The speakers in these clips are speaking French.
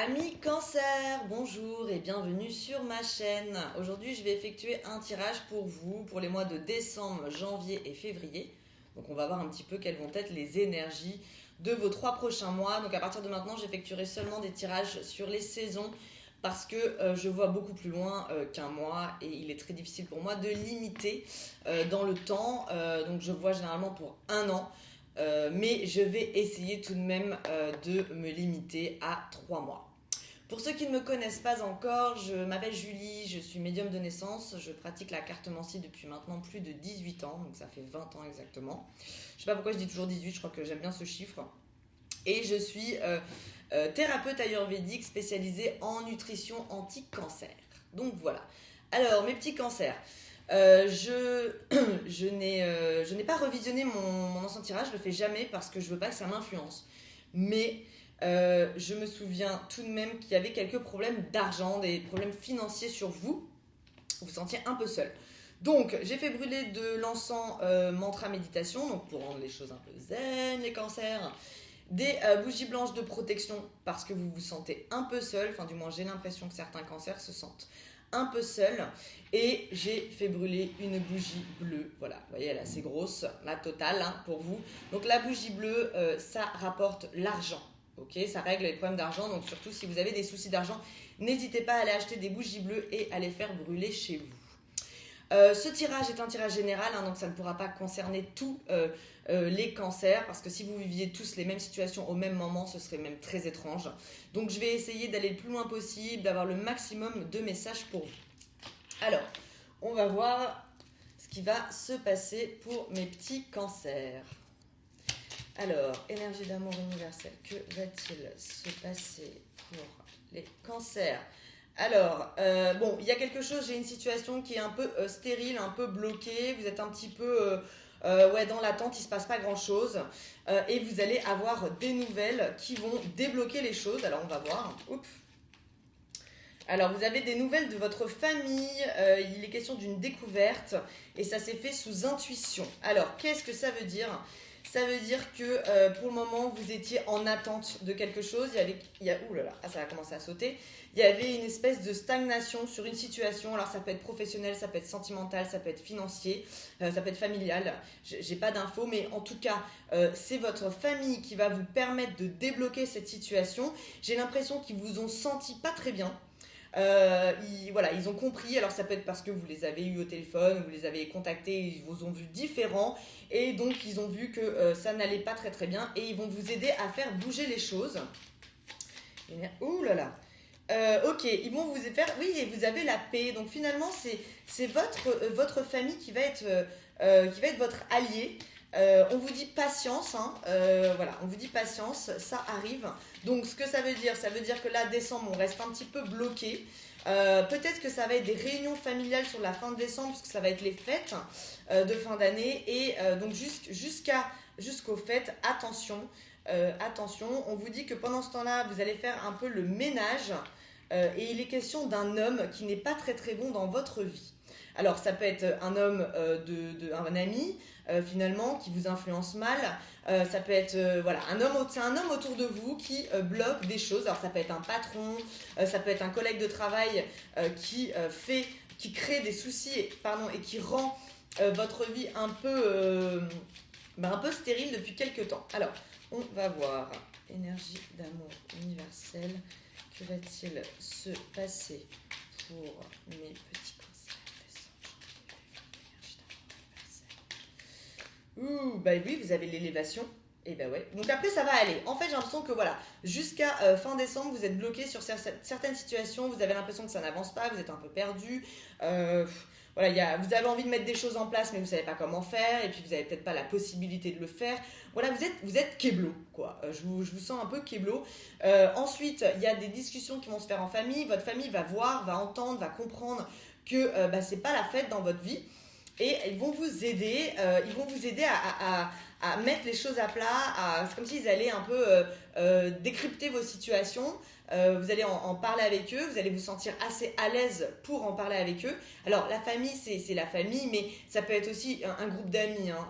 Amis cancer, bonjour et bienvenue sur ma chaîne. Aujourd'hui, je vais effectuer un tirage pour vous pour les mois de décembre, janvier et février. Donc on va voir un petit peu quelles vont être les énergies de vos 3 prochains mois. Donc à partir de maintenant, j'effectuerai seulement des tirages sur les saisons parce que je vois beaucoup plus loin qu'un mois et il est très difficile pour moi de limiter dans le temps. Donc je vois généralement pour un an. Mais je vais essayer tout de même de me limiter à 3 mois. Pour ceux qui ne me connaissent pas encore, je m'appelle Julie, je suis médium de naissance, je pratique la cartomancie depuis maintenant plus de 18 ans, donc ça fait 20 ans exactement. Je ne sais pas pourquoi je dis toujours 18, je crois que j'aime bien ce chiffre. Et je suis thérapeute ayurvédique spécialisée en nutrition anti-cancer. Donc voilà. Alors, mes petits cancers. Je n'ai pas revisionné mon ancien tirage, je le fais jamais parce que je veux pas que ça m'influence. Mais je me souviens tout de même qu'il y avait quelques problèmes d'argent, des problèmes financiers sur vous. Vous vous sentiez un peu seul. Donc, j'ai fait brûler de l'encens mantra méditation, donc pour rendre les choses un peu zen, les cancers. Des bougies blanches de protection parce que vous vous sentez un peu seul, enfin du moins j'ai l'impression que certains cancers se sentent un peu seuls. Et j'ai fait brûler une bougie bleue, voilà, vous voyez elle est assez grosse, la totale pour vous. Donc la bougie bleue, ça rapporte l'argent, ok, ça règle les problèmes d'argent, donc surtout si vous avez des soucis d'argent, n'hésitez pas à aller acheter des bougies bleues et à les faire brûler chez vous. Ce tirage est un tirage général, donc ça ne pourra pas concerner tous les cancers, parce que si vous viviez tous les mêmes situations au même moment, ce serait même très étrange. Donc je vais essayer d'aller le plus loin possible, d'avoir le maximum de messages pour vous. Alors, on va voir ce qui va se passer pour mes petits cancers. Alors, énergie d'amour universelle, que va-t-il se passer pour les cancers ? Alors, bon, il y a quelque chose, j'ai une situation qui est un peu stérile, un peu bloquée, vous êtes un petit peu dans l'attente, il ne se passe pas grand-chose, et vous allez avoir des nouvelles qui vont débloquer les choses. Alors, on va voir. Oups. Alors, vous avez des nouvelles de votre famille, il est question d'une découverte, et ça s'est fait sous intuition. Alors, qu'est-ce que ça veut dire ? Ça veut dire que pour le moment, vous étiez en attente de quelque chose. Ça va commencer à sauter. Il y avait une espèce de stagnation sur une situation. Alors, ça peut être professionnel, ça peut être sentimental, ça peut être financier, ça peut être familial. J'ai pas d'infos, mais en tout cas, c'est votre famille qui va vous permettre de débloquer cette situation. J'ai l'impression qu'ils vous ont senti pas très bien. Ils ont compris, alors ça peut être parce que vous les avez eus au téléphone, vous les avez contactés, ils vous ont vu différents, et donc ils ont vu que ça n'allait pas très très bien, et ils vont vous aider à faire bouger les choses. Ouh là là. Ok, ils vont vous faire... Oui, et vous avez la paix, donc finalement c'est votre famille qui va être votre allié. On vous dit patience, on vous dit patience, ça arrive. Donc ce que ça veut dire que là, décembre, on reste un petit peu bloqué. Peut-être que ça va être des réunions familiales sur la fin de décembre, puisque ça va être les fêtes de fin d'année. Et donc jusqu'aux fêtes, attention, on vous dit que pendant ce temps-là, vous allez faire un peu le ménage. Et il est question d'un homme qui n'est pas très très bon dans votre vie. Alors ça peut être un homme, un ami finalement qui vous influence mal. Ça peut être c'est un homme autour de vous qui bloque des choses. Alors ça peut être un patron, ça peut être un collègue de travail qui crée des soucis et qui rend votre vie un peu stérile depuis quelques temps. Alors on va voir énergie d'amour universelle. Que va-t-il se passer pour mes petits cancers? Ouh, bah oui, vous avez l'élévation. Et bah ouais. Donc après, ça va aller. En fait, j'ai l'impression que voilà, jusqu'à fin décembre, vous êtes bloqué sur certaines situations. Vous avez l'impression que ça n'avance pas, vous êtes un peu perdu. Vous avez envie de mettre des choses en place, mais vous savez pas comment faire. Et puis vous avez peut-être pas la possibilité de le faire. Voilà, vous êtes keblo, quoi. Je vous sens un peu keblo. Ensuite, il y a des discussions qui vont se faire en famille. Votre famille va voir, va entendre, va comprendre que c'est pas la fête dans votre vie. et ils vont vous aider, à mettre les choses à plat, c'est comme s'ils allaient un peu décrypter vos situations. Vous allez en parler avec eux, vous allez vous sentir assez à l'aise pour en parler avec eux. Alors la famille, c'est la famille, mais ça peut être aussi un groupe d'amis, hein.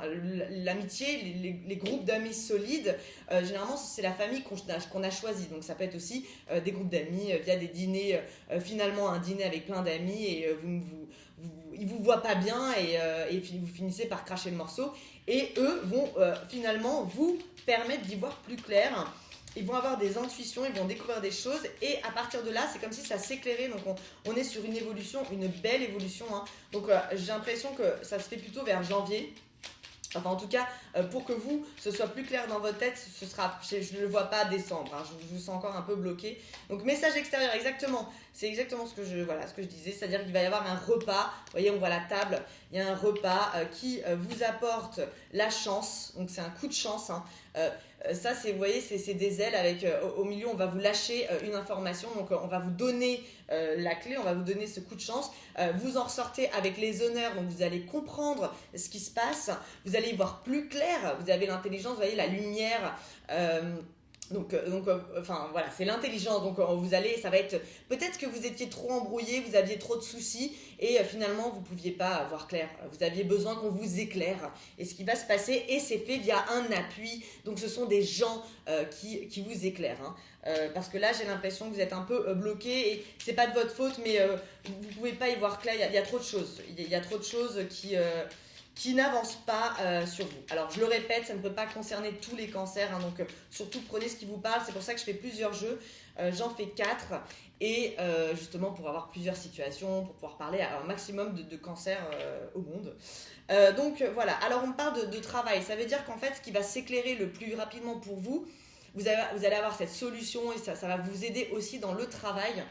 L'amitié, les groupes d'amis solides, généralement c'est la famille qu'on a choisi. Donc ça peut être aussi des groupes d'amis via des dîners, finalement un dîner avec plein d'amis, et ils vous voient pas bien, et vous finissez par cracher le morceau, et eux vont finalement vous permettre d'y voir plus clair. Ils vont avoir des intuitions, ils vont découvrir des choses, et à partir de là, c'est comme si ça s'éclairait. Donc on est sur une évolution, une belle évolution, hein. Donc j'ai l'impression que ça se fait plutôt vers janvier. Enfin, en tout cas, pour que ce soit plus clair dans votre tête, je ne le vois pas décembre, hein. Je vous sens encore un peu bloqué. Donc, message extérieur, exactement. C'est exactement ce que je disais. C'est-à-dire qu'il va y avoir un repas. Vous voyez, on voit la table. Il y a un repas qui vous apporte la chance. Donc, c'est un coup de chance, hein. Ça, vous voyez, c'est des ailes avec au milieu, on va vous lâcher une information. Donc, on va vous donner la clé, on va vous donner ce coup de chance. Vous en ressortez avec les honneurs, donc vous allez comprendre ce qui se passe. Vous allez y voir plus clair. Vous avez l'intelligence, vous voyez, la lumière. Enfin voilà, c'est l'intelligence. Donc ça va être, peut-être que vous étiez trop embrouillé, vous aviez trop de soucis, et finalement vous pouviez pas voir clair. Vous aviez besoin qu'on vous éclaire. Et ce qui va se passer, et c'est fait via un appui. Donc ce sont des gens qui vous éclairent, hein. Parce que là j'ai l'impression que vous êtes un peu bloqué, et c'est pas de votre faute, mais vous pouvez pas y voir clair. Il y a trop de choses. Il y a trop de choses qui n'avance pas sur vous. Alors je le répète, ça ne peut pas concerner tous les cancers, hein, donc surtout prenez ce qui vous parle. C'est pour ça que je fais plusieurs jeux, j'en fais 4, et justement pour avoir plusieurs situations, pour pouvoir parler à un maximum de cancers au monde. Donc voilà, alors on parle de travail, ça veut dire qu'en fait ce qui va s'éclairer le plus rapidement pour vous, vous allez avoir cette solution, et ça va vous aider aussi dans le travail.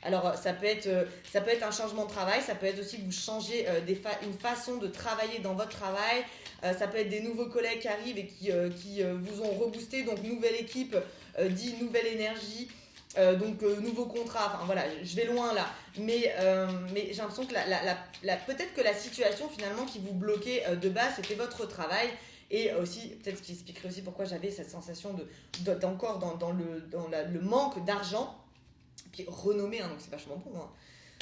Alors ça peut être un changement de travail, ça peut être aussi que vous changez une façon de travailler dans votre travail, ça peut être des nouveaux collègues qui arrivent et qui vous ont reboosté, donc nouvelle équipe, dit nouvelle énergie, nouveau contrat, enfin voilà, je vais loin là, mais j'ai l'impression que peut-être que la situation finalement qui vous bloquait de base, c'était votre travail. Et aussi, peut-être ce qui expliquerait aussi pourquoi j'avais cette sensation d'encore dans le manque d'argent, puis renommé, hein, donc c'est vachement bon, hein.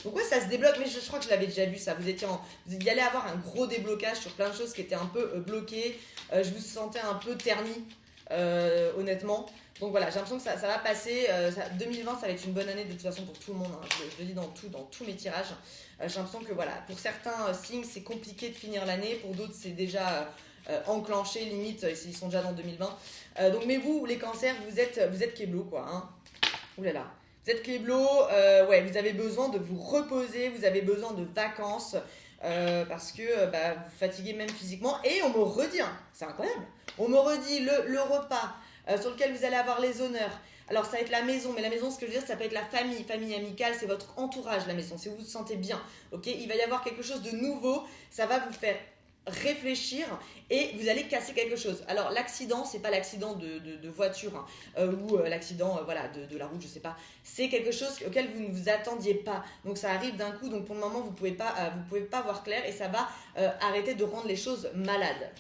Donc ouais, ça se débloque, mais je crois que je l'avais déjà vu ça. Vous y allez avoir un gros déblocage sur plein de choses qui étaient un peu bloquées. Je vous sentais un peu terni, honnêtement. Donc voilà, j'ai l'impression que ça va passer. 2020, ça va être une bonne année de toute façon pour tout le monde, hein. Je le dis dans tous mes tirages. J'ai l'impression que voilà, pour certains signes, c'est compliqué de finir l'année. Pour d'autres, c'est déjà enclenché, limite, ils sont déjà dans 2020. Mais vous, les cancers, vous êtes Keblo, quoi, hein. Ouh là là. Vous êtes Keblo, vous avez besoin de vous reposer, vous avez besoin de vacances, parce que vous fatiguez même physiquement. Et on me redit, hein, c'est incroyable, on me redit le repas sur lequel vous allez avoir les honneurs. Alors ça va être la maison, mais la maison, ce que je veux dire, ça peut être la famille amicale, c'est votre entourage, la maison, si vous vous sentez bien, ok. Il va y avoir quelque chose de nouveau, ça va vous faire réfléchir, et vous allez casser quelque chose. Alors l'accident, c'est pas l'accident de voiture, hein, ou l'accident de la route, je sais pas. C'est quelque chose auquel vous ne vous attendiez pas. Donc ça arrive d'un coup, donc pour le moment vous pouvez pas voir clair, et ça va arrêter de rendre les choses malades.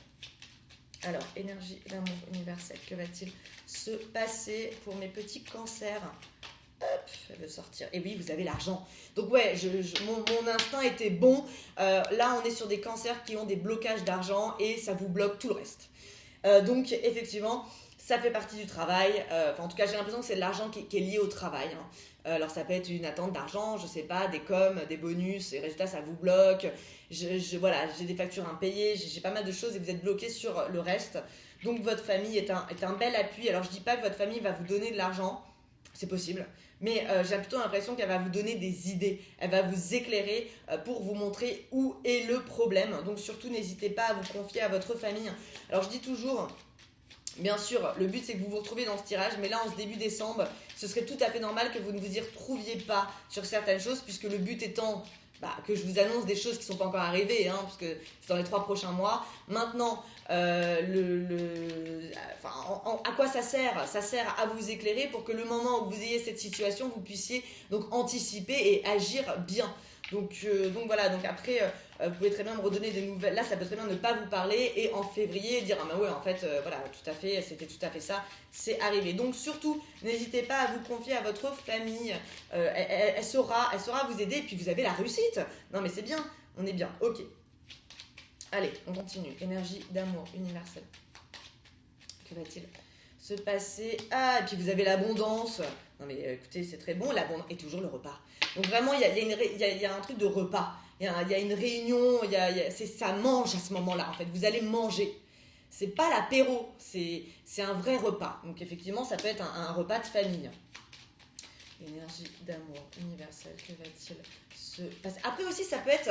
Alors, énergie, l'amour universel, que va-t-il se passer pour mes petits cancers ? Hop, elle veut sortir. Et oui, vous avez l'argent. Donc ouais, mon instinct était bon. Là, on est sur des cancers qui ont des blocages d'argent, et ça vous bloque tout le reste. Donc effectivement, ça fait partie du travail. En tout cas, j'ai l'impression que c'est de l'argent qui est lié au travail, hein. Alors ça peut être une attente d'argent, je sais pas, des coms, des bonus, et résultat ça vous bloque. J'ai des factures impayées, j'ai pas mal de choses, et vous êtes bloqué sur le reste. Donc votre famille est un bel appui. Alors je dis pas que votre famille va vous donner de l'argent, c'est possible, mais j'ai plutôt l'impression qu'elle va vous donner des idées, elle va vous éclairer pour vous montrer où est le problème. Donc surtout n'hésitez pas à vous confier à votre famille. Alors je dis toujours, bien sûr, le but c'est que vous vous retrouviez dans ce tirage, mais là en ce début décembre, ce serait tout à fait normal que vous ne vous y retrouviez pas sur certaines choses, puisque le but étant que je vous annonce des choses qui ne sont pas encore arrivées, hein, parce que c'est dans les 3 prochains mois. Maintenant, à quoi ça sert ? Ça sert à vous éclairer pour que le moment où vous ayez cette situation, vous puissiez donc anticiper et agir bien. Donc voilà, donc après, vous pouvez très bien me redonner des nouvelles. Là, ça peut très bien ne pas vous parler et en février dire ah bah ouais, en fait, voilà, tout à fait, c'était tout à fait ça, c'est arrivé. Donc surtout, n'hésitez pas à vous confier à votre famille. Elle saura vous aider et puis vous avez la réussite. Non mais c'est bien, on est bien. Ok. Allez, on continue. Énergie d'amour universelle. Que va-t-il se passer? Ah, et puis vous avez l'abondance. Non mais écoutez, c'est très bon, l'abondance et toujours le repas. Donc vraiment, il y a un truc de repas. Il y a une réunion, ça mange à ce moment-là en fait. Vous allez manger. C'est pas l'apéro, c'est un vrai repas. Donc effectivement, ça peut être un repas de famille. Énergie d'amour universelle, que va-t-il se passer? Après aussi, ça peut être...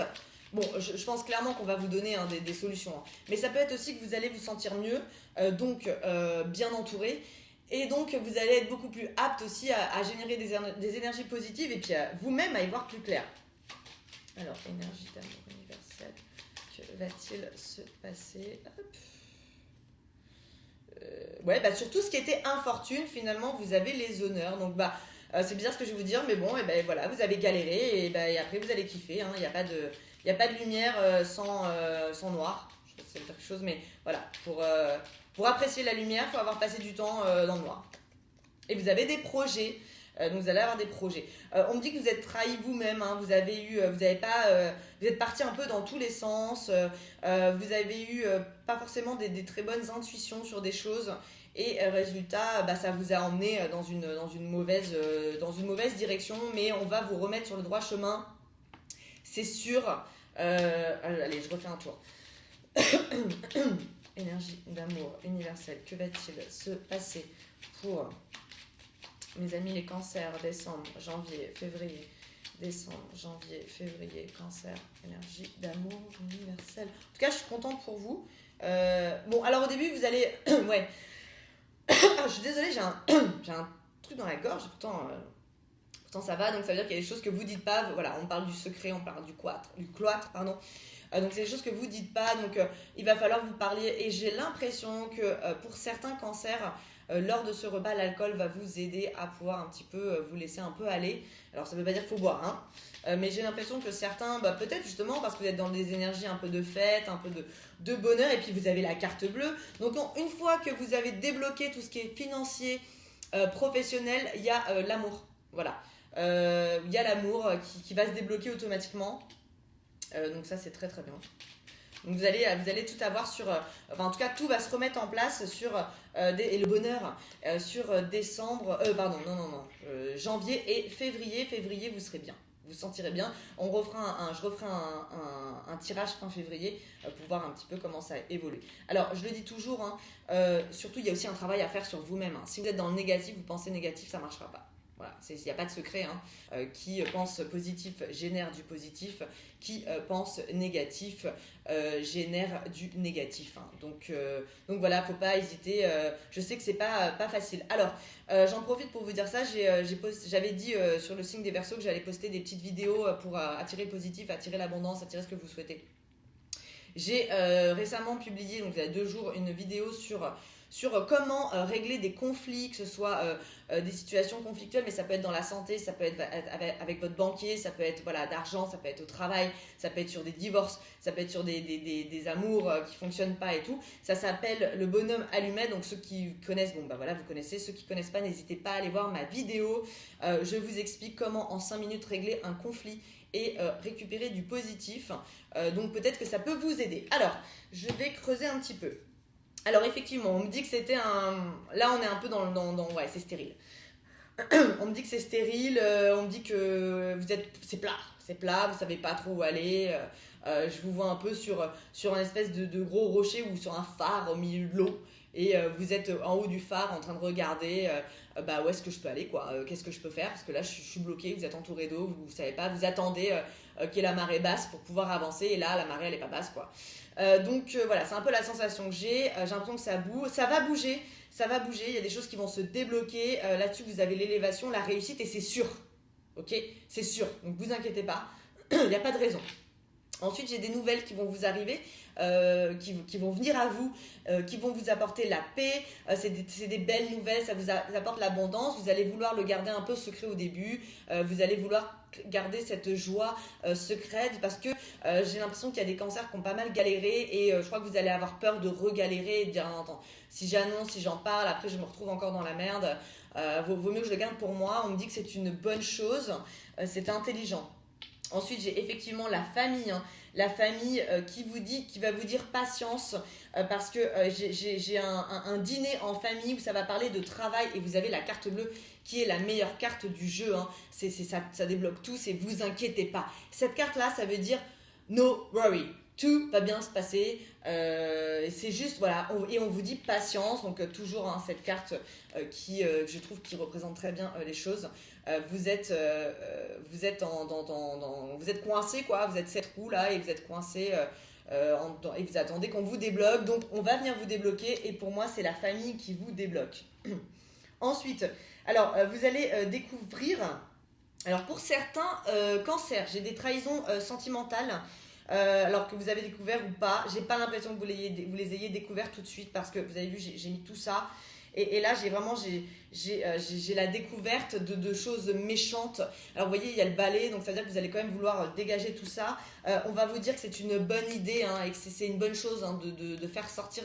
Bon, je pense clairement qu'on va vous donner des solutions. Hein. Mais ça peut être aussi que vous allez vous sentir mieux, donc bien entouré. Et donc, vous allez être beaucoup plus apte aussi à générer des énergies positives et puis vous-même à y voir plus clair. Alors, énergie d'amour universelle, que va-t-il se passer? Hop. Ouais, bah sur tout ce qui était infortune, finalement, vous avez les honneurs. Donc, c'est bizarre ce que je vais vous dire, mais bon, et ben voilà, vous avez galéré et après vous allez kiffer. Hein. Il n'y a pas de lumière sans noir. Je sais pas si ça veut dire quelque chose, mais voilà, pour apprécier la lumière, il faut avoir passé du temps dans le noir. Et vous avez des projets. Donc vous allez avoir des projets. On me dit que vous êtes trahi vous-même. Hein. Vous êtes parti un peu dans tous les sens. Vous avez eu pas forcément des très bonnes intuitions sur des choses. Et résultat, ça vous a emmené dans une mauvaise direction. Mais on va vous remettre sur le droit chemin. C'est sûr. Allez, je refais un tour. Énergie d'amour universelle. Que va-t-il se passer pour mes amis les cancers? Décembre, janvier, février. Décembre, janvier, février, cancer. Énergie d'amour universelle. En tout cas, je suis contente pour vous. Bon, alors au début, vous allez... ouais. Je suis désolée, j'ai un truc dans la gorge. Pourtant, ça va. Donc, ça veut dire qu'il y a des choses que vous dites pas. Voilà, on parle du secret, on parle du cloître, pardon. Donc c'est des choses que vous dites pas, donc il va falloir vous parler et j'ai l'impression que pour certains cancers, lors de ce repas, l'alcool va vous aider à pouvoir un petit peu vous laisser un peu aller. Alors ça veut pas dire qu'il faut boire, hein, mais j'ai l'impression que certains, peut-être justement parce que vous êtes dans des énergies un peu de fête, un peu de bonheur et puis vous avez la carte bleue. Donc une fois que vous avez débloqué tout ce qui est financier, professionnel, il y a l'amour, voilà. Il y a l'amour qui va se débloquer automatiquement. Donc ça c'est très très bien. Donc vous allez tout avoir sur... en tout cas tout va se remettre en place sur... et le bonheur sur décembre... janvier et février. Février vous serez bien. Vous sentirez bien. Je referai un tirage fin février pour voir un petit peu comment ça évolue. Alors je le dis toujours, hein, surtout il y a aussi un travail à faire sur vous-même. Hein. Si vous êtes dans le négatif, vous pensez négatif, ça ne marchera pas. Voilà, il n'y a pas de secret. Hein. Qui pense positif génère du positif. Qui pense négatif génère du négatif. Hein. Donc voilà, faut pas hésiter. Je sais que c'est pas facile. Alors, j'en profite pour vous dire ça. J'avais dit sur le signe des Verseaux que j'allais poster des petites vidéos pour attirer le positif, attirer l'abondance, attirer ce que vous souhaitez. J'ai récemment publié, donc il y a 2 jours, une vidéo sur comment régler des conflits, que ce soit des situations conflictuelles, mais ça peut être dans la santé, ça peut être avec votre banquier, ça peut être d'argent, ça peut être au travail, ça peut être sur des divorces, ça peut être sur des amours qui fonctionnent pas et tout. Ça s'appelle le bonhomme allumette, donc ceux qui connaissent, vous connaissez, ceux qui connaissent pas, n'hésitez pas à aller voir ma vidéo. Je vous explique comment en 5 minutes régler un conflit et récupérer du positif. Donc peut-être que ça peut vous aider. Alors, je vais creuser un petit peu. Alors effectivement, on me dit que c'était Là, on est un peu dans ouais, c'est stérile. On me dit que c'est stérile, on me dit que c'est plat, vous savez pas trop où aller. Je vous vois un peu sur un espèce de gros rocher ou sur un phare au milieu de l'eau. Et vous êtes en haut du phare en train de regarder où est-ce que je peux aller, quoi. Qu'est-ce que je peux faire, parce que là je suis bloquée, vous êtes entouré d'eau, vous savez pas, vous attendez qu'il y ait la marée basse pour pouvoir avancer, et là la marée elle est pas basse, quoi. Voilà, c'est un peu la sensation que j'ai l'impression que ça va bouger, il y a des choses qui vont se débloquer, là-dessus vous avez l'élévation, la réussite, et c'est sûr, ok, c'est sûr, donc vous inquiétez pas, il n'y a pas de raison. Ensuite, j'ai des nouvelles qui vont vous arriver, qui vont venir à vous, qui vont vous apporter la paix. C'est des belles nouvelles, ça vous apporte l'abondance. Vous allez vouloir le garder un peu secret au début. Vous allez vouloir garder cette joie secrète parce que j'ai l'impression qu'il y a des cancers qui ont pas mal galéré et je crois que vous allez avoir peur de regalérer et de dire non, attends, si j'annonce, si j'en parle, après je me retrouve encore dans la merde. Vaut mieux que je le garde pour moi. On me dit que c'est une bonne chose, c'est intelligent. Ensuite, j'ai effectivement la famille, hein. La famille qui va vous dire patience parce que j'ai un dîner en famille où ça va parler de travail et vous avez la carte bleue qui est la meilleure carte du jeu, hein. Ça débloque tout, c'est vous inquiétez pas. Cette carte-là, ça veut dire no worry. Tout va bien se passer, c'est juste, voilà, et on vous dit patience, donc toujours hein, cette carte qui, je trouve, qui représente très bien les choses. Vous êtes vous êtes coincé, quoi, vous êtes 7 roues là, et vous êtes coincé, et vous attendez qu'on vous débloque, donc on va venir vous débloquer, et pour moi, c'est la famille qui vous débloque. Ensuite, alors, vous allez découvrir, alors pour certains cancers, j'ai des trahisons sentimentales, alors que vous avez découvert ou pas, j'ai pas l'impression que vous les ayez découvert tout de suite parce que vous avez vu, j'ai mis tout ça et là j'ai la découverte de choses méchantes. Alors vous voyez, il y a le balai, donc ça veut dire que vous allez quand même vouloir dégager tout ça. On va vous dire que c'est une bonne idée hein, et que c'est une bonne chose hein, de faire sortir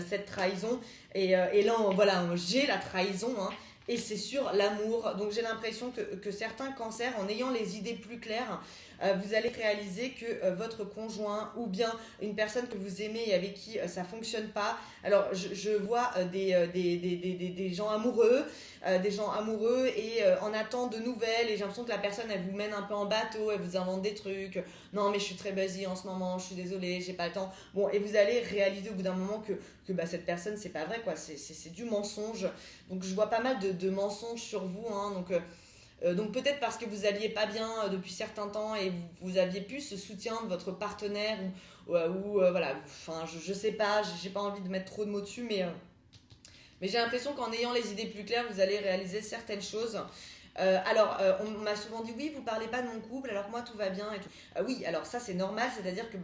cette trahison et là voilà, j'ai la trahison hein, et c'est sur l'amour. Donc j'ai l'impression que certains cancers, en ayant les idées plus claires, vous allez réaliser que votre conjoint ou bien une personne que vous aimez et avec qui ça fonctionne pas. Alors je vois des gens amoureux, et en attente de nouvelles et j'ai l'impression que la personne elle vous mène un peu en bateau, elle vous invente des trucs. Non mais je suis très busy en ce moment, je suis désolée, j'ai pas le temps. Bon et vous allez réaliser au bout d'un moment que bah, cette personne c'est pas vrai quoi, c'est du mensonge. Donc je vois pas mal de mensonges sur vous hein, donc peut-être parce que vous alliez pas bien depuis certains temps et vous aviez plus ce soutien de votre partenaire ou voilà, enfin je sais pas, j'ai pas envie de mettre trop de mots dessus mais j'ai l'impression qu'en ayant les idées plus claires vous allez réaliser certaines choses. On m'a souvent dit oui, vous parlez pas de mon couple alors que moi tout va bien et tout. Oui, alors ça c'est normal, c'est-à-dire que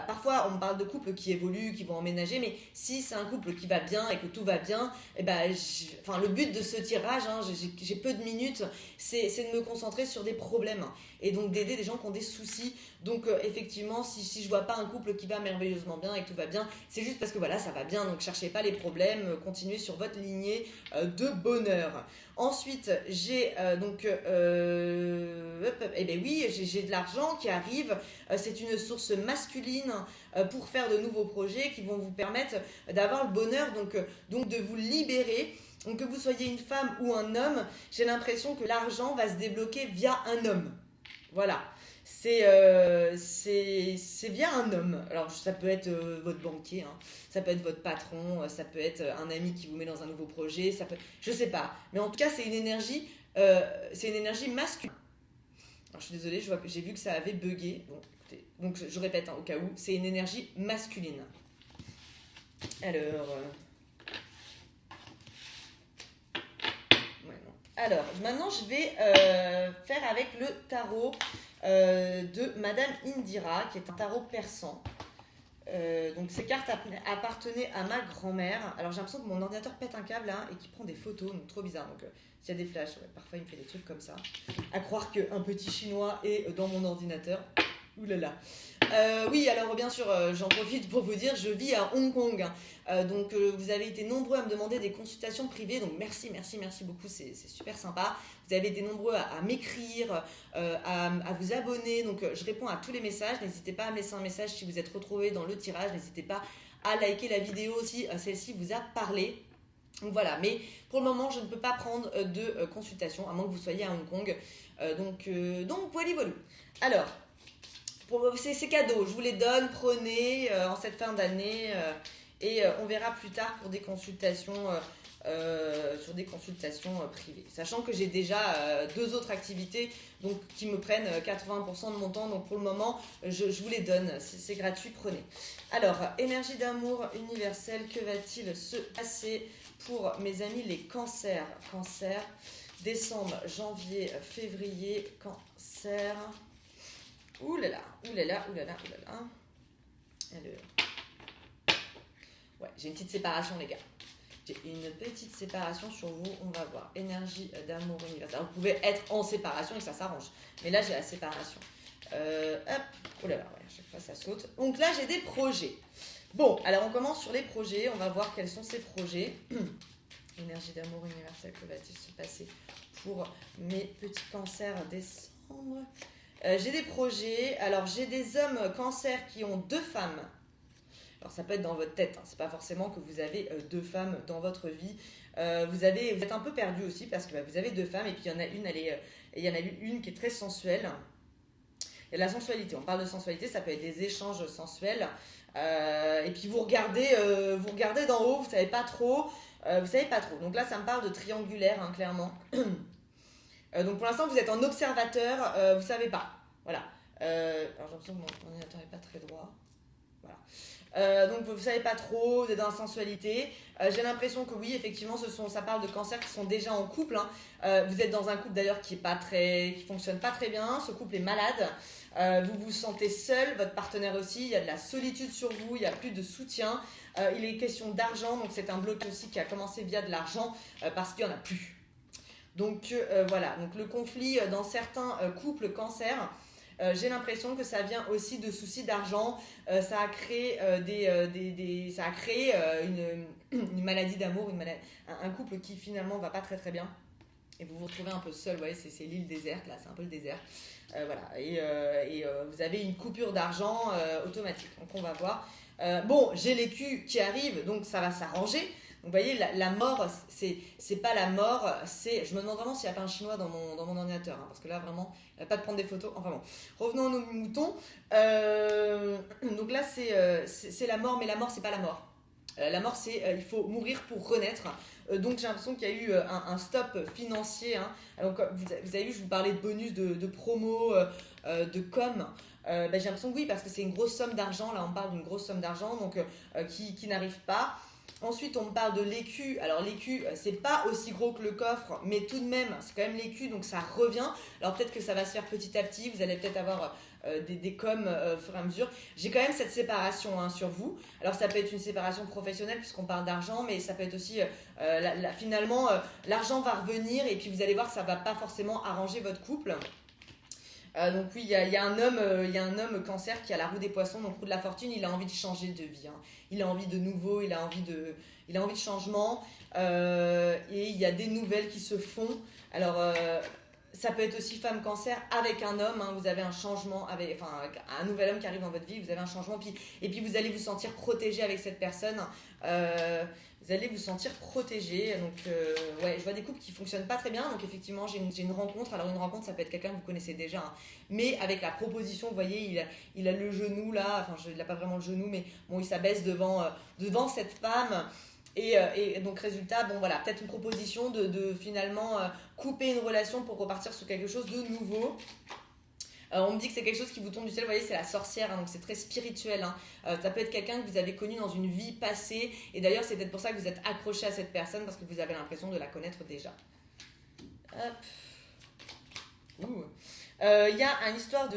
parfois on me parle de couples qui évoluent, qui vont emménager, mais si c'est un couple qui va bien et que tout va bien, et le but de ce tirage, hein, j'ai peu de minutes, c'est de me concentrer sur des problèmes et donc d'aider des gens qui ont des soucis. Donc effectivement, si je vois pas un couple qui va merveilleusement bien et que tout va bien, c'est juste parce que voilà, ça va bien, donc cherchez pas les problèmes, continuez sur votre lignée de bonheur. Ensuite, j'ai j'ai de l'argent qui arrive. C'est une source masculine pour faire de nouveaux projets qui vont vous permettre d'avoir le bonheur, donc de vous libérer. Donc que vous soyez une femme ou un homme, j'ai l'impression que l'argent va se débloquer via un homme. Voilà. C'est via un homme. Alors ça peut être votre banquier, hein. Ça peut être votre patron, ça peut être un ami qui vous met dans un nouveau projet, je sais pas. Mais en tout cas c'est une énergie masculine. Alors je suis désolée, j'ai vu que ça avait bugué. Bon, écoutez, donc je répète hein, au cas où, c'est une énergie masculine. Alors, maintenant je vais faire avec le tarot de Madame Indira, qui est un tarot persan. Donc ces cartes appartenaient à ma grand-mère. Alors j'ai l'impression que mon ordinateur pète un câble là et qu'il prend des photos, donc trop bizarre. Donc s'il y a des flashs, parfois il me fait des trucs comme ça. À croire qu'un petit chinois est dans mon ordinateur. Ouh là là. Oui, alors bien sûr, j'en profite pour vous dire, je vis à Hong Kong. Donc vous avez été nombreux à me demander des consultations privées, donc merci beaucoup, c'est super sympa. Vous avez été nombreux à m'écrire, à vous abonner, donc je réponds à tous les messages. N'hésitez pas à me laisser un message si vous êtes retrouvés dans le tirage, n'hésitez pas à liker la vidéo si celle-ci vous a parlé. Donc voilà, mais pour le moment je ne peux pas prendre de consultation à moins que vous soyez à Hong Kong. Donc voilà. Alors, c'est cadeau, je vous les donne, prenez en cette fin d'année et on verra plus tard pour des consultations sur des consultations privées. Sachant que j'ai déjà 2 autres activités donc, qui me prennent 80% de mon temps, donc pour le moment je vous les donne, c'est gratuit, prenez. Alors, énergie d'amour universelle, que va-t-il se passer pour mes amis les cancers? Cancer, décembre, janvier, février, cancer. Ouh là là, ouh là là, ouh là là, ouh là là. Alors, ouais, j'ai une petite séparation, les gars. J'ai une petite séparation sur vous, on va voir. Énergie d'amour universel. Alors, vous pouvez être en séparation et ça s'arrange. Mais là, j'ai la séparation. Hop, oh là là, ouais, à chaque fois ça saute. Donc là, j'ai des projets. Bon, alors on commence sur les projets. On va voir quels sont ces projets. Énergie d'amour universel, que va-t-il se passer pour mes petits cancers décembre? J'ai des projets. Alors, j'ai des hommes cancers qui ont 2 femmes. Alors ça peut être dans votre tête, hein. C'est pas forcément que vous avez 2 femmes dans votre vie. Vous êtes un peu perdu aussi parce que vous avez 2 femmes et puis il y en a une, il y en a une qui est très sensuelle. Il y a de la sensualité, on parle de sensualité, ça peut être des échanges sensuels. Et puis vous regardez d'en haut, vous savez pas trop. Donc là ça me parle de triangulaire, hein, clairement. Donc pour l'instant vous êtes en observateur, vous savez pas. Voilà. Alors j'ai l'impression que mon ordinateur n'est pas très droit. Voilà. Donc vous savez pas trop, vous êtes dans la sensualité. J'ai l'impression que oui, effectivement, ça parle de cancers qui sont déjà en couple. Hein. Vous êtes dans un couple d'ailleurs qui fonctionne pas très bien. Ce couple est malade. Vous vous sentez seul, votre partenaire aussi. Il y a de la solitude sur vous, il y a plus de soutien. Il est question d'argent, donc c'est un bloc aussi qui a commencé via de l'argent parce qu'il y en a plus. Donc voilà. Donc le conflit dans certains couples cancers. J'ai l'impression que ça vient aussi de soucis d'argent. Ça a créé une maladie d'amour, un couple qui finalement va pas très très bien. Et vous vous retrouvez un peu seul, vous voyez, c'est l'île déserte, là, c'est un peu le désert. Voilà. Et vous avez une coupure d'argent automatique. Donc on va voir. Bon, j'ai l'écu qui arrive, donc ça va s'arranger. Donc vous voyez, la mort, c'est pas la mort, je me demande vraiment s'il n'y a pas un chinois dans mon ordinateur, hein, parce que là vraiment, pas de prendre des photos, enfin bon. Revenons à nos moutons. Donc là, c'est la mort, mais la mort, c'est pas la mort. La mort, c'est il faut mourir pour renaître. Donc j'ai l'impression qu'il y a eu un stop financier. Hein. Donc, vous avez vu, je vous parlais de bonus, de promo, de com. J'ai l'impression que oui, parce que c'est une grosse somme d'argent. Là, on parle d'une grosse somme d'argent donc qui n'arrive pas. Ensuite, on me parle de l'écu. Alors, l'écu, c'est pas aussi gros que le coffre, mais tout de même, c'est quand même l'écu, donc ça revient. Alors, peut-être que ça va se faire petit à petit. Vous allez peut-être avoir des coms au fur et à mesure. J'ai quand même cette séparation hein, sur vous. Alors, ça peut être une séparation professionnelle, puisqu'on parle d'argent, mais ça peut être aussi, finalement, l'argent va revenir, et puis vous allez voir que ça va pas forcément arranger votre couple. Donc oui, il y a un homme cancer qui a la roue des poissons, donc roue de la fortune, il a envie de changer de vie. Hein. Il a envie de nouveau, il a envie de changement. Et il y a des nouvelles qui se font. Alors, ça peut être aussi femme cancer avec un homme. Hein, vous avez un changement, un nouvel homme qui arrive dans votre vie, vous avez un changement. Et puis vous allez vous sentir protégé avec cette personne. Vous allez vous sentir protégé. Donc, je vois des couples qui ne fonctionnent pas très bien. Donc, effectivement, j'ai une rencontre. Alors, une rencontre, ça peut être quelqu'un que vous connaissez déjà. Hein. Mais avec la proposition, vous voyez, il a le genou là. Enfin, il n'a pas vraiment le genou, mais bon, il s'abaisse devant cette femme. Et donc, résultat, bon, voilà, peut-être une proposition de finalement couper une relation pour repartir sur quelque chose de nouveau. On me dit que c'est quelque chose qui vous tombe du ciel, vous voyez, c'est la sorcière, hein, donc c'est très spirituel. Hein. Ça peut être quelqu'un que vous avez connu dans une vie passée, et d'ailleurs c'est peut-être pour ça que vous êtes accroché à cette personne, parce que vous avez l'impression de la connaître déjà. Hop. Il y a une histoire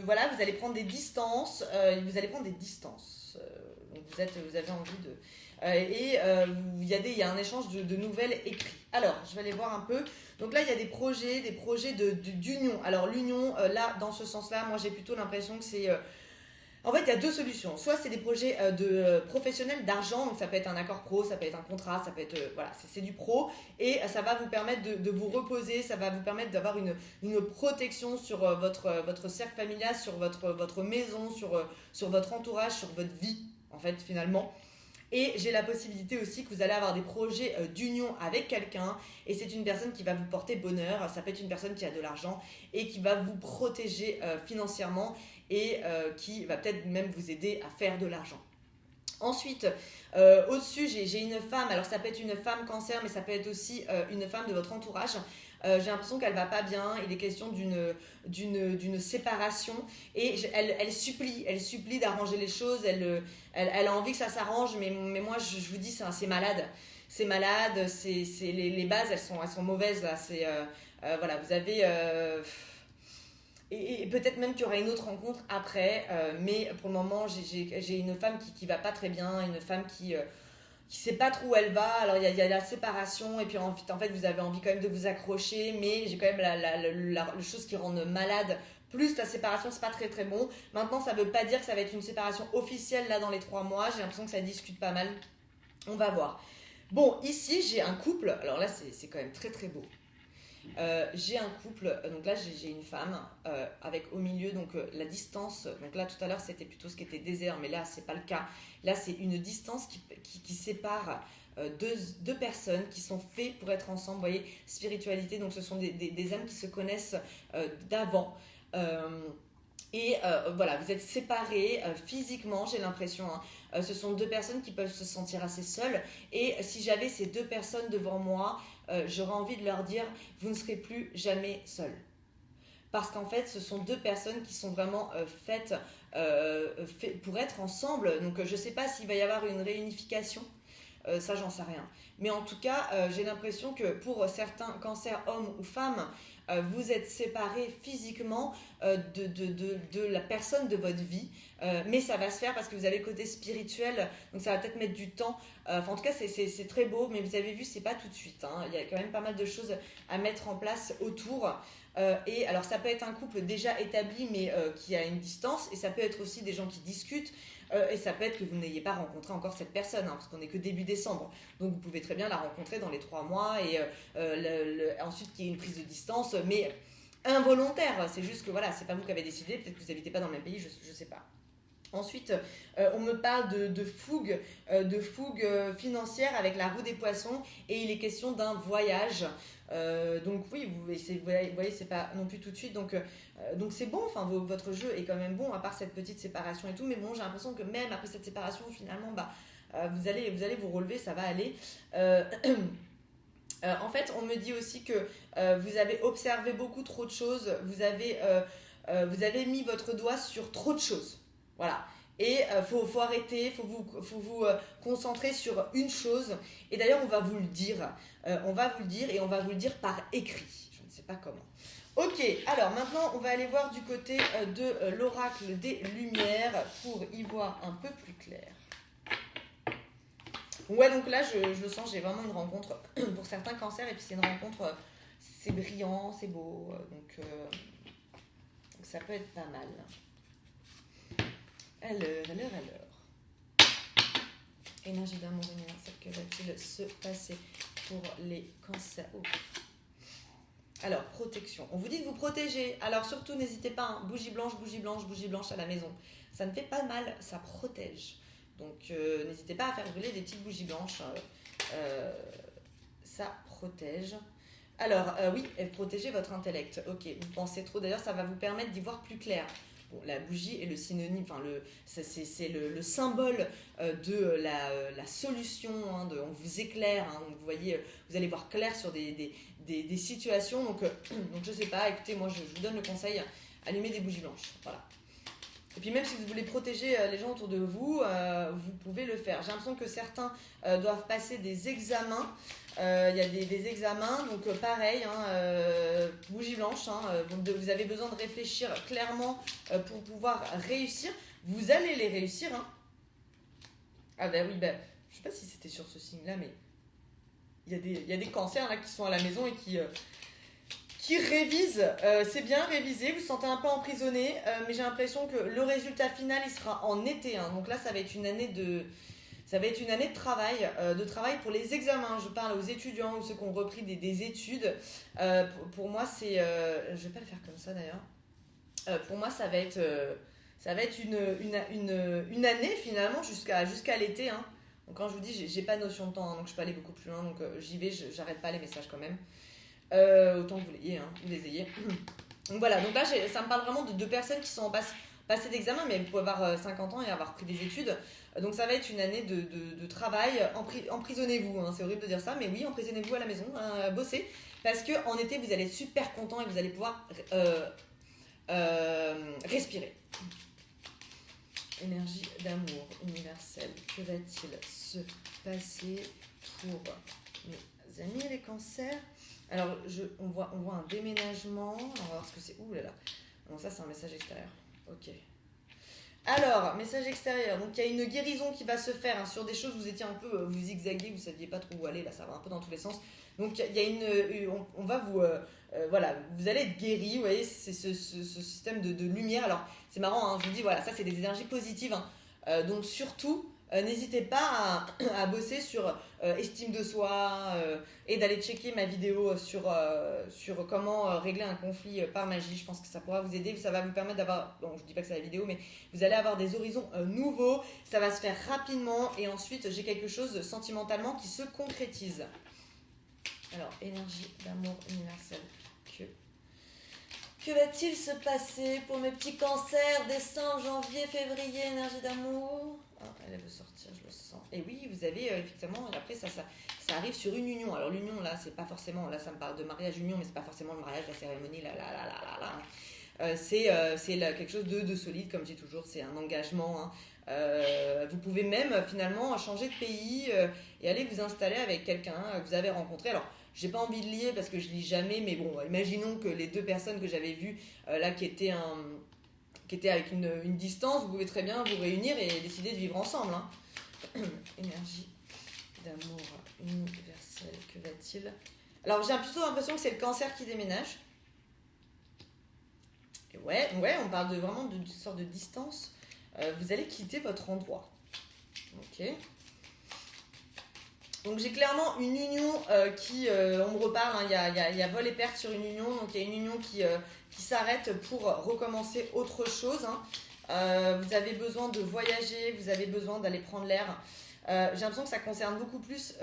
voilà, vous allez prendre des distances, donc vous avez envie de... il y a un échange de nouvelles écrites. Alors, je vais aller voir un peu. Donc là, il y a des projets d'union. Alors, l'union, là, dans ce sens-là, moi, j'ai plutôt l'impression que c'est... En fait, il y a 2 solutions. Soit c'est des projets professionnels d'argent, donc ça peut être un accord pro, ça peut être un contrat, ça peut être... voilà, c'est du pro. Et ça va vous permettre de vous reposer, ça va vous permettre d'avoir une protection sur votre cercle familial, sur votre maison, sur votre entourage, sur votre vie, en fait, finalement. Et j'ai la possibilité aussi que vous allez avoir des projets d'union avec quelqu'un et c'est une personne qui va vous porter bonheur. Ça peut être une personne qui a de l'argent et qui va vous protéger financièrement et qui va peut-être même vous aider à faire de l'argent. Ensuite, au-dessus, j'ai une femme. Alors ça peut être une femme cancer, mais ça peut être aussi une femme de votre entourage. J'ai l'impression qu'elle va pas bien. Il est question d'une séparation et elle supplie d'arranger les choses. Elle a envie que ça s'arrange, mais moi je vous dis c'est malade. C'est malade. Les bases elles sont mauvaises là. Voilà, vous avez et peut-être même qu'il y aura une autre rencontre après, mais pour le moment, j'ai une femme qui va pas très bien, une femme qui sait pas trop où elle va. Alors il y a la séparation, et puis en fait vous avez envie quand même de vous accrocher, mais j'ai quand même la chose qui rend malade. Plus la séparation, c'est pas très très bon. Maintenant, ça veut pas dire que ça va être une séparation officielle là dans les 3 mois. J'ai l'impression que ça discute pas mal. On va voir. Bon, ici j'ai un couple. Alors là, c'est quand même très très beau. J'ai un couple, donc là j'ai une femme avec au milieu donc la distance. Donc là tout à l'heure c'était plutôt ce qui était désert, mais là c'est pas le cas. Là c'est une distance qui sépare deux personnes qui sont faites pour être ensemble. Vous voyez, spiritualité, donc ce sont des âmes qui se connaissent d'avant. Et voilà, vous êtes séparés physiquement, j'ai l'impression. Ce sont deux personnes qui peuvent se sentir assez seules. Et si j'avais ces deux personnes devant moi, j'aurais envie de leur dire, vous ne serez plus jamais seuls. Parce qu'en fait, ce sont deux personnes qui sont vraiment faites pour être ensemble. Donc je ne sais pas s'il va y avoir une réunification. Ça, j'en sais rien. Mais en tout cas, j'ai l'impression que pour certains cancers, hommes ou femmes, vous êtes séparés physiquement de la personne de votre vie. Mais ça va se faire parce que vous avez le côté spirituel. Donc ça va peut-être mettre du temps. En tout cas, c'est très beau. Mais vous avez vu, c'est pas tout de suite. Il y a quand même pas mal de choses à mettre en place autour. Et alors ça peut être un couple déjà établi mais qui a une distance. Et ça peut être aussi des gens qui discutent. Et ça peut être que vous n'ayez pas rencontré encore cette personne, parce qu'on n'est que début décembre. Donc vous pouvez très bien la rencontrer dans les 3 mois et ensuite qu'il y ait une prise de distance, mais involontaire. C'est juste que voilà, c'est pas vous qui avez décidé, peut-être que vous n'habitez pas dans le même pays, je sais pas. Ensuite, on me parle de fougue financière avec la roue des poissons et il est question d'un voyage. Donc oui, vous voyez, c'est pas non plus tout de suite. Donc c'est bon, enfin votre jeu est quand même bon à part cette petite séparation et tout. Mais bon, j'ai l'impression que même après cette séparation, finalement, vous allez vous relever, ça va aller. En fait, on me dit aussi que vous avez observé beaucoup trop de choses. Vous avez mis votre doigt sur trop de choses. Voilà. Et faut arrêter, faut vous concentrer sur une chose. Et d'ailleurs, on va vous le dire. On va vous le dire et on va vous le dire par écrit. Je ne sais pas comment. Ok, alors maintenant, on va aller voir du côté de l'oracle des Lumières pour y voir un peu plus clair. Ouais, donc là, je le sens, j'ai vraiment une rencontre pour certains cancers. Et puis c'est une rencontre, c'est brillant, c'est beau. Donc ça peut être pas mal. Alors. Énergie d'amour universelle, que va-t-il se passer pour les cancers? Alors, protection. On vous dit de vous protéger. Alors surtout, n'hésitez pas, bougie blanche à la maison. Ça ne fait pas mal, ça protège. Donc n'hésitez pas à faire brûler des petites bougies blanches. Ça protège. Alors oui, protégez votre intellect. Ok, vous pensez trop. D'ailleurs, ça va vous permettre d'y voir plus clair. Bon, la bougie est le synonyme, c'est le symbole de la solution. On vous éclaire. Donc vous voyez, vous allez voir clair sur des situations. Donc je sais pas. Écoutez, moi je vous donne le conseil, allumez des bougies blanches. Voilà. Et puis même si vous voulez protéger les gens autour de vous, vous pouvez le faire. J'ai l'impression que certains doivent passer des examens. Il y a des examens, donc pareil, bougie blanche. Vous avez besoin de réfléchir clairement pour pouvoir réussir. Vous allez les réussir. Ah bah oui, je sais pas si c'était sur ce signe-là, mais il y a des cancers là qui sont à la maison et qui révise, c'est bien révisé, vous vous sentez un peu emprisonné, mais j'ai l'impression que le résultat final il sera en été, donc là ça va être une année de travail, pour les examens. Je parle aux étudiants ou ceux qui ont repris des études. Pour moi c'est, je vais pas le faire comme ça d'ailleurs. Pour moi ça va être une année finalement jusqu'à l'été. Donc quand je vous dis j'ai pas notion de temps, donc je peux aller beaucoup plus loin, donc j'y vais, j'arrête pas les messages quand même. Autant que vous les ayez. Donc voilà, donc là ça me parle vraiment de deux personnes qui sont passées d'examen, mais vous pouvez avoir 50 ans et avoir pris des études. Donc ça va être une année de travail. Emprisonnez-vous, c'est horrible de dire ça, mais oui, emprisonnez-vous à la maison, bossez. Parce qu'en été, vous allez être super content et vous allez pouvoir respirer. Énergie d'amour universelle. Que va-t-il se passer pour mes amis les cancers? Alors, on voit un déménagement. On va voir ce que c'est. Ouh là là. Donc ça, c'est un message extérieur. Ok. Alors, message extérieur. Donc, il y a une guérison qui va se faire hein, sur des choses. Vous étiez un peu, vous zigzaguez, vous saviez pas trop où aller. Là, ça va un peu dans tous les sens. Donc, il y a on va vous, voilà, vous allez être guéri. Vous voyez, c'est ce système de lumière. Alors, c'est marrant. Hein, je vous dis, voilà, ça, c'est des énergies positives. Hein. Donc, surtout, n'hésitez pas à bosser sur estime de soi et d'aller checker ma vidéo sur comment régler un conflit par magie. Je pense que ça pourra vous aider. Ça va vous permettre d'avoir, bon, je dis pas que c'est la vidéo, mais vous allez avoir des horizons nouveaux. Ça va se faire rapidement et ensuite j'ai quelque chose sentimentalement qui se concrétise. Alors, énergie d'amour universel. Que va-t-il se passer pour mes petits cancers, décembre, janvier, février, énergie d'amour? Elle veut sortir, je le sens. Et oui, vous avez effectivement, et après ça arrive sur une union. Alors l'union là, c'est pas forcément, là ça me parle de mariage union, mais c'est pas forcément le mariage, la cérémonie, c'est quelque chose de solide, comme je dis toujours, c'est un engagement. Hein. Vous pouvez même finalement changer de pays et aller vous installer avec quelqu'un que vous avez rencontré. Alors, j'ai pas envie de lier parce que je lis jamais, mais bon, imaginons que les deux personnes que j'avais vues là qui étaient avec une distance, vous pouvez très bien vous réunir et décider de vivre ensemble. Hein. Énergie d'amour universel, que va-t-il? Alors j'ai plutôt l'impression que c'est le cancer qui déménage. Et ouais, on parle vraiment d'une sorte de distance. Vous allez quitter votre endroit. Ok. Donc j'ai clairement une union qui, on me reparle, hein, il y a vol et perte sur une union, donc il y a une union qui s'arrête pour recommencer autre chose. Hein. Vous avez besoin de voyager, vous avez besoin d'aller prendre l'air. J'ai l'impression que ça concerne beaucoup plus...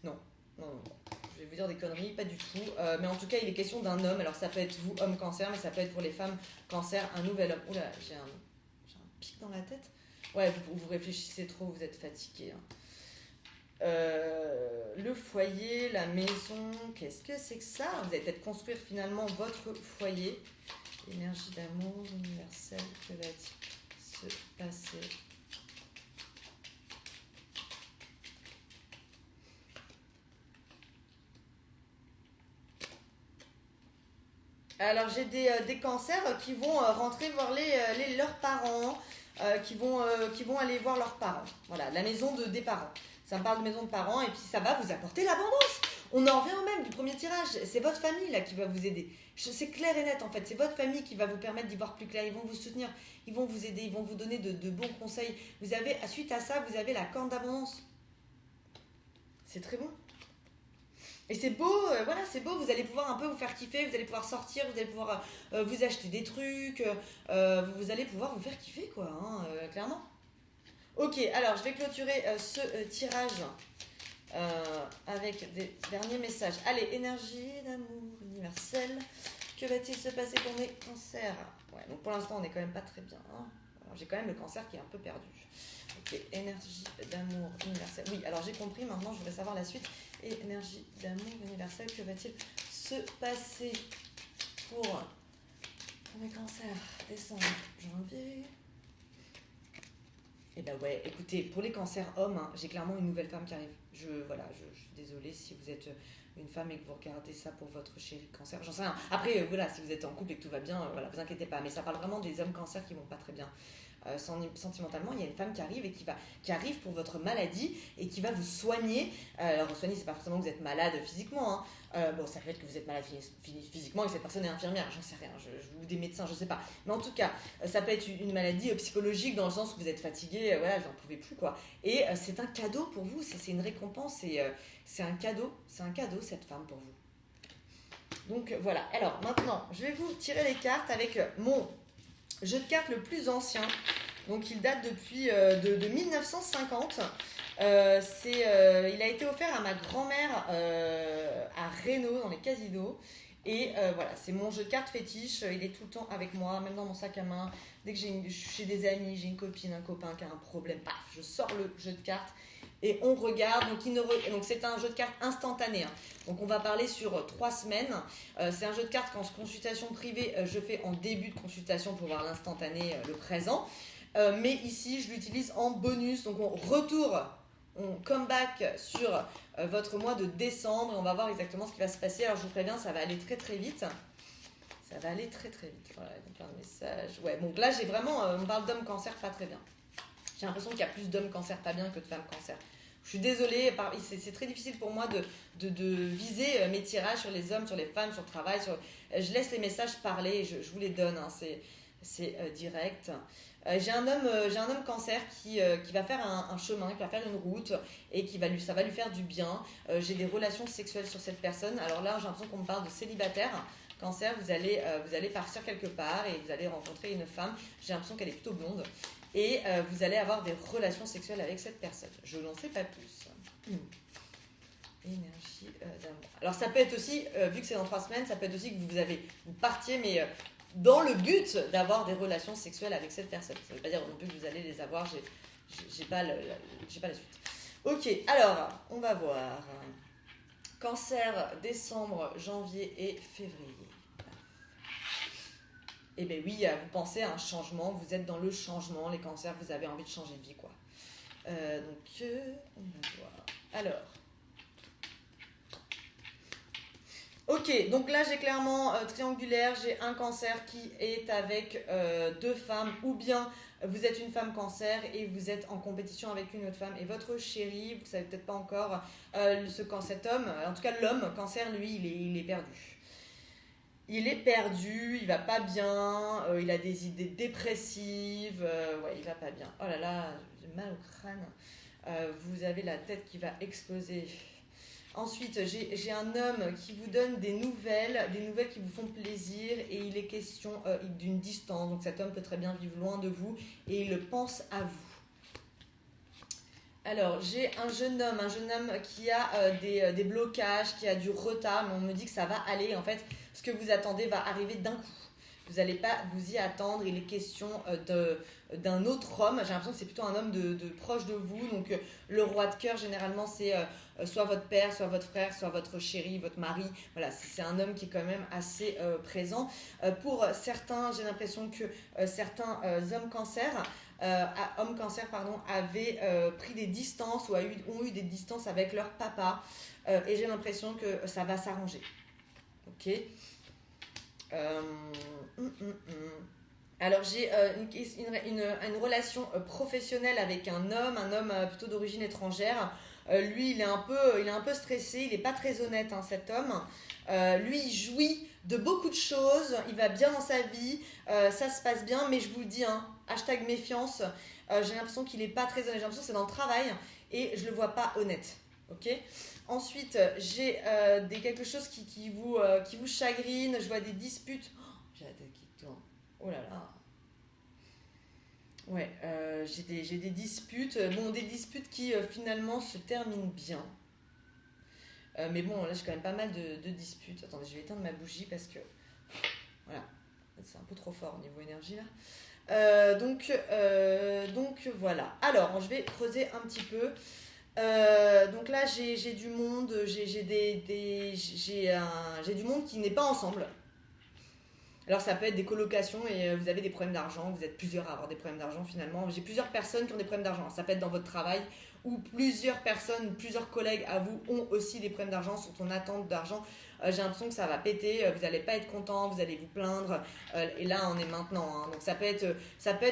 Non, je vais vous dire des conneries, pas du tout. Mais en tout cas, il est question d'un homme. Alors ça peut être vous, homme cancer, mais ça peut être pour les femmes cancer, un nouvel homme. Oula, j'ai un pic dans la tête. Ouais, vous réfléchissez trop, vous êtes fatigué. Hein. Le foyer, la maison, qu'est-ce que c'est que ça? Vous allez peut-être construire finalement votre foyer. Énergie d'amour universelle, que va-t-il se passer? Alors j'ai des cancers qui vont rentrer voir leurs parents, qui vont aller voir leurs parents. Voilà, la maison des parents. Ça me parle de maison de parents et puis ça va vous apporter l'abondance. On en revient au même du premier tirage. C'est votre famille là qui va vous aider. C'est clair et net en fait. C'est votre famille qui va vous permettre d'y voir plus clair. Ils vont vous soutenir, ils vont vous aider, ils vont vous donner de bons conseils. Suite à ça, vous avez la corne d'abondance. C'est très bon. Et c'est beau, voilà, c'est beau, vous allez pouvoir un peu vous faire kiffer, vous allez pouvoir sortir, vous allez pouvoir vous acheter des trucs, vous allez pouvoir vous faire kiffer, quoi, hein, clairement. Ok, alors je vais clôturer ce tirage avec des derniers messages. Allez, énergie d'amour universel, que va-t-il se passer pour mes cancers? Ouais, donc pour l'instant, on n'est quand même pas très bien. Hein. Alors, j'ai quand même le cancer qui est un peu perdu. Ok, énergie d'amour universel. Oui, alors j'ai compris, maintenant je voudrais savoir la suite. Énergie d'amour universel, que va-t-il se passer pour mes cancers? Décembre, janvier. Et ben ouais, écoutez, pour les cancers hommes, hein, j'ai clairement une nouvelle femme qui arrive. Je suis désolée si vous êtes une femme et que vous regardez ça pour votre chéri cancer. J'en sais rien. Après, voilà, si vous êtes en couple et que tout va bien, voilà, vous inquiétez pas. Mais ça parle vraiment des hommes cancers qui vont pas très bien. Sentimentalement, il y a une femme qui arrive et qui arrive pour votre maladie et qui va vous soigner. Alors soigner, c'est pas forcément que vous êtes malade physiquement. Hein. Bon, ça peut être que vous êtes malade physiquement et que cette personne est infirmière. J'en sais rien. Ou des médecins, je sais pas. Mais en tout cas, ça peut être une maladie psychologique dans le sens où vous êtes fatigué. Voilà, vous n'en pouvez plus quoi. Et c'est un cadeau pour vous. C'est une récompense. C'est un cadeau. C'est un cadeau cette femme pour vous. Donc voilà. Alors maintenant, je vais vous tirer les cartes avec mon jeu de cartes le plus ancien, donc il date depuis de 1950. Il a été offert à ma grand-mère à Reno dans les casinos. Et voilà, c'est mon jeu de cartes fétiche. Il est tout le temps avec moi, même dans mon sac à main. Dès que je suis chez des amis, j'ai une copine, un copain qui a un problème, paf, je sors le jeu de cartes. Et on regarde, donc c'est un jeu de cartes instantané. Hein. Donc on va parler sur 3 semaines. C'est un jeu de cartes qu'en consultation privée, je fais en début de consultation pour voir l'instantané, le présent. Mais ici, je l'utilise en bonus. Donc on come back sur votre mois de décembre. Et on va voir exactement ce qui va se passer. Alors je vous préviens, ça va aller très très vite. Ça va aller très très vite. Voilà, il y a plein de messages. Ouais, donc là, j'ai vraiment... on parle d'hommes cancer pas très bien. J'ai l'impression qu'il y a plus d'hommes cancer pas bien que de femmes cancer. Je suis désolée, c'est très difficile pour moi de viser mes tirages sur les hommes, sur les femmes, sur le travail. Je laisse les messages parler, je vous les donne, hein, c'est direct. J'ai un homme cancer qui va faire un chemin, qui va faire une route et ça va lui faire du bien. J'ai des relations sexuelles sur cette personne. Alors là, j'ai l'impression qu'on me parle de célibataire. Cancer, vous allez partir quelque part et vous allez rencontrer une femme. J'ai l'impression qu'elle est plutôt blonde. Et vous allez avoir des relations sexuelles avec cette personne. Je n'en sais pas plus. Énergie d'amour. Alors ça peut être aussi, vu que c'est dans 3 semaines, ça peut être aussi que vous partiez, mais dans le but d'avoir des relations sexuelles avec cette personne. Ça ne veut pas dire non plus que vous allez les avoir, j'ai pas la suite. Ok, alors, on va voir. Cancer, décembre, janvier et février. Eh bien oui, vous pensez à un changement, vous êtes dans le changement, les cancers, vous avez envie de changer de vie, quoi. Donc, on va voir. Alors. Ok, donc là j'ai clairement triangulaire, j'ai un cancer qui est avec 2 femmes, ou bien vous êtes une femme cancer et vous êtes en compétition avec une autre femme et votre chéri, vous ne savez peut-être pas encore, cet homme, en tout cas l'homme cancer, lui, il est perdu. Il est perdu, il va pas bien, il a des idées dépressives, ouais, il va pas bien. Oh là là, j'ai mal au crâne. Vous avez la tête qui va exploser. Ensuite, j'ai un homme qui vous donne des nouvelles qui vous font plaisir et il est question d'une distance. Donc cet homme peut très bien vivre loin de vous et il pense à vous. Alors, j'ai un jeune homme qui a des blocages, qui a du retard, mais on me dit que ça va aller. En fait, ce que vous attendez va arriver d'un coup. Vous n'allez pas vous y attendre. Il est question d'un autre homme. J'ai l'impression que c'est plutôt un homme de proche de vous. Donc, le roi de cœur, généralement, c'est soit votre père, soit votre frère, soit votre chéri, votre mari. Voilà, c'est un homme qui est quand même assez présent. Pour certains, j'ai l'impression que certains hommes cancer avaient pris des distances ou ont eu des distances avec leur papa. Et j'ai l'impression que ça va s'arranger. Ok. Alors j'ai une relation professionnelle avec un homme plutôt d'origine étrangère. Lui il est un peu stressé, il n'est pas très honnête, hein, cet homme. Lui il jouit de beaucoup de choses, il va bien dans sa vie, ça se passe bien, mais je vous le dis, hein, hashtag méfiance, j'ai l'impression qu'il n'est pas très honnête, j'ai l'impression que c'est dans le travail et je le vois pas honnête. Ok. Ensuite, j'ai quelque chose qui vous chagrine. Je vois des disputes. Oh, j'ai la tête qui tourne. Oh là là. Ouais, j'ai des disputes. Bon, des disputes qui finalement se terminent bien. Mais bon, là, j'ai quand même pas mal de disputes. Attendez, je vais éteindre ma bougie parce que... Voilà, c'est un peu trop fort au niveau énergie là. Donc voilà. Alors, je vais creuser un petit peu. Donc là j'ai du monde, j'ai du monde qui n'est pas ensemble. Alors ça peut être des colocations et vous avez des problèmes d'argent, vous êtes plusieurs à avoir des problèmes d'argent finalement. J'ai plusieurs personnes qui ont des problèmes d'argent, ça peut être dans votre travail ou plusieurs collègues à vous ont aussi des problèmes d'argent, sont en attente d'argent. J'ai l'impression que ça va péter, vous n'allez pas être content, vous allez vous plaindre, et là on est maintenant, hein. Donc ça peut être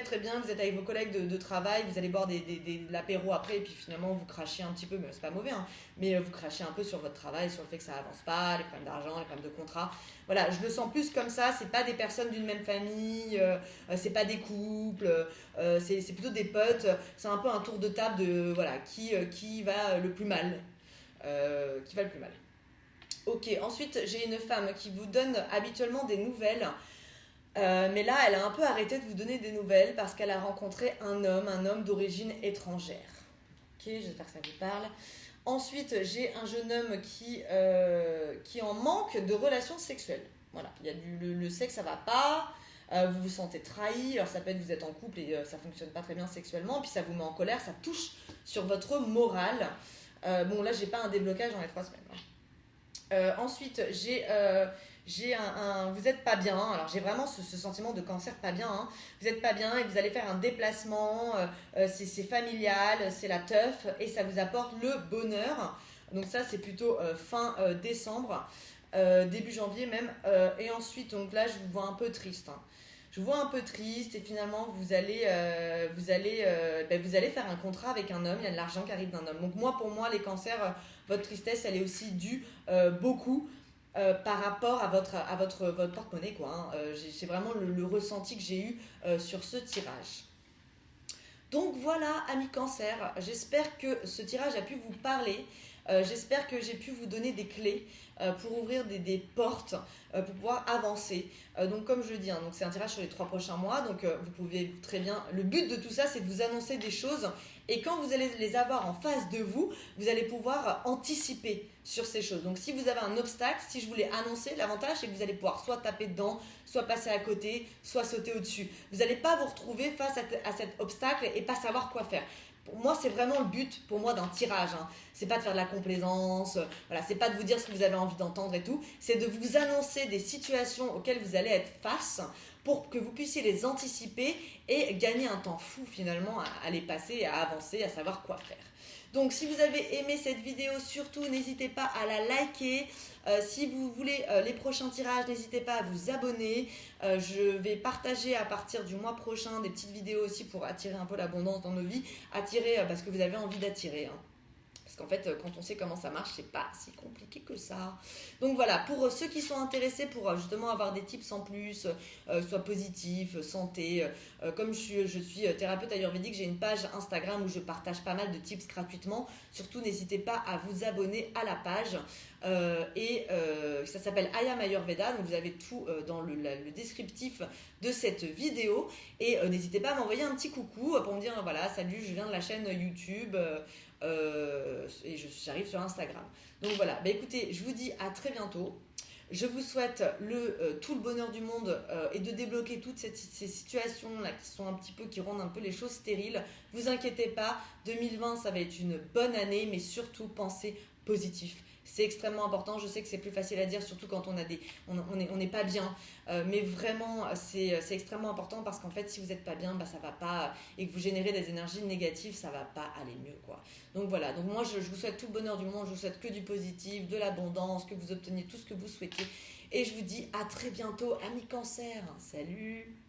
très bien, vous êtes avec vos collègues de travail, vous allez boire de l'apéro après et puis finalement vous crachez un petit peu, mais c'est pas mauvais, hein, mais vous crachez un peu sur votre travail, sur le fait que ça avance pas, les problèmes d'argent, les problèmes de contrat. Voilà, je le sens plus comme ça, c'est pas des personnes d'une même famille, c'est pas des couples, c'est plutôt des potes, c'est un peu un tour de table de voilà, qui va le plus mal. Ok, ensuite j'ai une femme qui vous donne habituellement des nouvelles, mais là elle a un peu arrêté de vous donner des nouvelles parce qu'elle a rencontré un homme d'origine étrangère. Ok, j'espère que ça vous parle. Ensuite j'ai un jeune homme qui en manque de relations sexuelles. Voilà, il y a le sexe, ça va pas, vous vous sentez trahi, alors ça peut être que vous êtes en couple et ça fonctionne pas très bien sexuellement, puis ça vous met en colère, ça touche sur votre morale. Bon là j'ai pas un déblocage dans les 3 semaines. Ensuite, vous êtes pas bien. Alors j'ai vraiment ce sentiment de cancer pas bien, hein. Vous êtes pas bien et vous allez faire un déplacement. C'est familial, c'est la teuf et ça vous apporte le bonheur. Donc ça c'est plutôt fin décembre. début janvier même. Et ensuite, donc là, je vous vois un peu triste, hein. Je vous vois un peu triste et finalement, vous allez faire un contrat avec un homme. Il y a de l'argent qui arrive d'un homme. Donc moi, pour moi, les cancers, votre tristesse, elle est aussi due beaucoup par rapport à votre porte-monnaie, quoi, hein. C'est vraiment le ressenti que j'ai eu sur ce tirage. Donc voilà, amis cancer, j'espère que ce tirage a pu vous parler. J'espère que j'ai pu vous donner des clés pour ouvrir des portes, pour pouvoir avancer. Donc comme je le dis, hein, donc c'est un tirage sur les 3 prochains mois. Donc vous pouvez très bien... Le but de tout ça, c'est de vous annoncer des choses. Et quand vous allez les avoir en face de vous, vous allez pouvoir anticiper sur ces choses. Donc si vous avez un obstacle, si je vous l'ai annoncé, l'avantage c'est que vous allez pouvoir soit taper dedans, soit passer à côté, soit sauter au-dessus. Vous n'allez pas vous retrouver face à cet obstacle et pas savoir quoi faire. Pour moi, c'est vraiment le but pour moi d'un tirage, hein. C'est pas de faire de la complaisance, voilà, c'est pas de vous dire ce que vous avez envie d'entendre et tout, c'est de vous annoncer des situations auxquelles vous allez être face pour que vous puissiez les anticiper et gagner un temps fou finalement à les passer, à avancer, à savoir quoi faire. Donc si vous avez aimé cette vidéo, surtout n'hésitez pas à la liker. Si vous voulez les prochains tirages, n'hésitez pas à vous abonner. Je vais partager à partir du mois prochain des petites vidéos aussi pour attirer un peu l'abondance dans nos vies. Attirer parce que vous avez envie d'attirer, hein. Parce qu'en fait, quand on sait comment ça marche, c'est pas si compliqué que ça. Donc voilà, pour ceux qui sont intéressés pour justement avoir des tips en plus, soit positifs, santé, comme je suis thérapeute ayurvédique, j'ai une page Instagram où je partage pas mal de tips gratuitement. Surtout, n'hésitez pas à vous abonner à la page. Ça s'appelle I Am Ayurveda, donc vous avez tout dans le descriptif de cette vidéo. Et n'hésitez pas à m'envoyer un petit coucou pour me dire voilà, salut, je viens de la chaîne YouTube. Et j'arrive sur Instagram. Donc voilà, bah écoutez, je vous dis à très bientôt. Je vous souhaite tout le bonheur du monde et de débloquer toutes ces situations là qui rendent un peu les choses stériles. Vous inquiétez pas, 2020 ça va être une bonne année, mais surtout pensez positif. C'est extrêmement important. Je sais que c'est plus facile à dire, surtout quand on n'est pas bien. Mais vraiment, c'est extrêmement important parce qu'en fait, si vous n'êtes pas bien, bah, ça va pas, et que vous générez des énergies négatives, ça va pas aller mieux, quoi. Donc voilà. Donc moi, je vous souhaite tout le bonheur du monde. Je vous souhaite que du positif, de l'abondance, que vous obteniez tout ce que vous souhaitez. Et je vous dis à très bientôt, amis cancer. Salut!